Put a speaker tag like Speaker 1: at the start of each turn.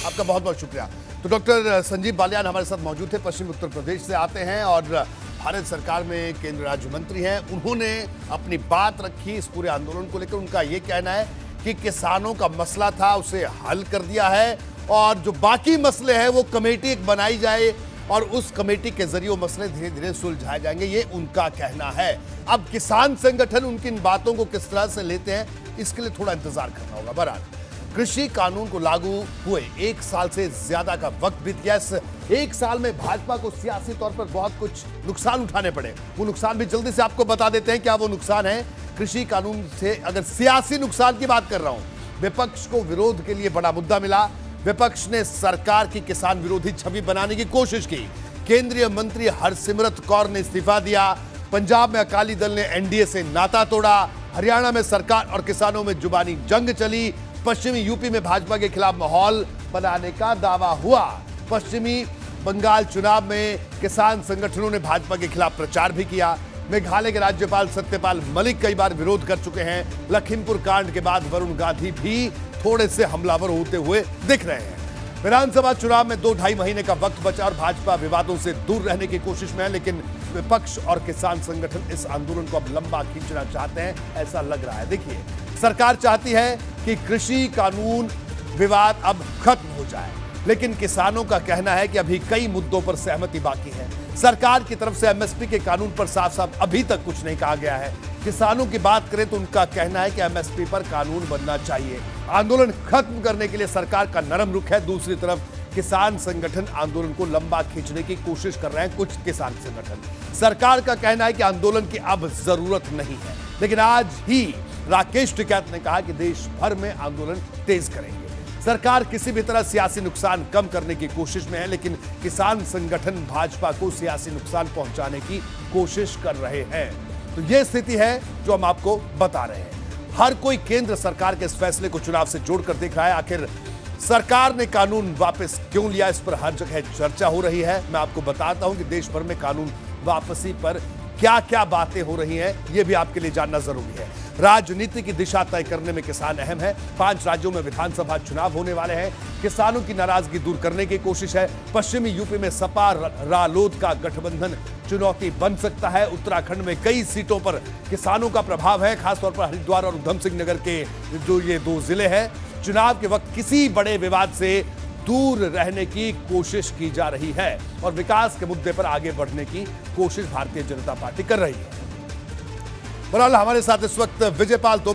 Speaker 1: आपका बहुत बहुत शुक्रिया। तो डॉक्टर संजीव बालियान हमारे साथ मौजूद थे, पश्चिम उत्तर प्रदेश से आते हैं और भारत सरकार में केंद्र राज्य मंत्री हैं। उन्होंने अपनी बात रखी इस पूरे आंदोलन को लेकर। उनका ये कहना है कि किसानों का मसला था उसे हल कर दिया है और जो बाकी मसले हैं वो कमेटी एक बनाई जाए और उस कमेटी के जरिए वो मसले धीरे धीरे सुलझाए जाएंगे, ये उनका कहना है। अब किसान संगठन उनकी इन बातों को किस तरह से लेते हैं इसके लिए थोड़ा इंतजार करना होगा। बहरहाल कृषि कानून को लागू हुए 1 साल से ज्यादा का वक्त बीत गया। इस 1 साल में भाजपा को सियासी तौर पर बहुत कुछ नुकसान उठाने पड़े। वो नुकसान भी जल्दी से आपको बता देते हैं क्या वो नुकसान है। कृषि कानून से अगर सियासी नुकसान की बात कर रहा हूं, विपक्ष को विरोध के लिए बड़ा मुद्दा मिला। विपक्ष ने सरकार की किसान विरोधी छवि बनाने की कोशिश की। केंद्रीय मंत्री हरसिमरत कौर ने इस्तीफा दिया। पंजाब में अकाली दल ने एनडीए से नाता तोड़ा। हरियाणा में सरकार और किसानों में जुबानी जंग चली। पश्चिमी यूपी में भाजपा के खिलाफ माहौल बनाने का दावा हुआ। पश्चिमी बंगाल चुनाव में किसान संगठनों ने भाजपा के खिलाफ प्रचार भी किया। मेघालय के राज्यपाल सत्यपाल मलिक कई बार विरोध कर चुके हैं। लखीमपुर कांड के बाद वरुण गांधी भी थोड़े से हमलावर होते हुए दिख रहे हैं। विधानसभा चुनाव में 2-2.5 महीने का वक्त बचा और भाजपा विवादों से दूर रहने की कोशिश में है, लेकिन विपक्ष और किसान संगठन इस आंदोलन को अब लंबा खींचना चाहते हैं, ऐसा लग रहा है। देखिए, सरकार चाहती है कि कृषि कानून विवाद अब खत्म हो जाए, लेकिन किसानों का कहना है कि अभी कई मुद्दों पर सहमति बाकी है। सरकार की तरफ से एमएसपी के कानून पर साफ साफ अभी तक कुछ नहीं कहा गया है। किसानों की बात करें तो उनका कहना है कि एमएसपी पर कानून बनना चाहिए। आंदोलन खत्म करने के लिए सरकार का नरम रुख है। दूसरी तरफ किसान संगठन आंदोलन को लंबा खींचने की कोशिश कर रहे हैं। कुछ किसान संगठन, सरकार का कहना है कि आंदोलन की अब जरूरत नहीं है, लेकिन आज ही राकेश टिकैत ने कहा कि देश भर में आंदोलन तेज करेंगे। सरकार किसी भी तरह सियासी नुकसान कम करने की कोशिश में है, लेकिन किसान संगठन भाजपा को सियासी नुकसान पहुंचाने की कोशिश कर रहे हैं। तो यह स्थिति है जो हम आपको बता रहे हैं। हर कोई केंद्र सरकार के इस फैसले को चुनाव से जोड़कर देख रहा है। आखिर सरकार ने कानून वापस क्यों लिया, इस पर हर जगह चर्चा हो रही है। मैं आपको बताता हूं कि देश भर में कानून वापसी पर क्या क्या बातें हो रही हैं, यह भी आपके लिए जानना जरूरी है। राजनीति की दिशा तय करने में किसान अहम है। 5 राज्यों में विधानसभा चुनाव होने वाले हैं। किसानों की नाराजगी दूर करने की कोशिश है। पश्चिमी यूपी में सपा रालोद का गठबंधन चुनौती बन सकता है। उत्तराखंड में कई सीटों पर किसानों का प्रभाव है, खासतौर पर हरिद्वार और उधम सिंह नगर के जो ये 2 जिले हैं। चुनाव के वक्त किसी बड़े विवाद से दूर रहने की कोशिश की जा रही है और विकास के मुद्दे पर आगे बढ़ने की कोशिश भारतीय जनता पार्टी कर रही है। बहरहाल हमारे साथ इस वक्त विजयपाल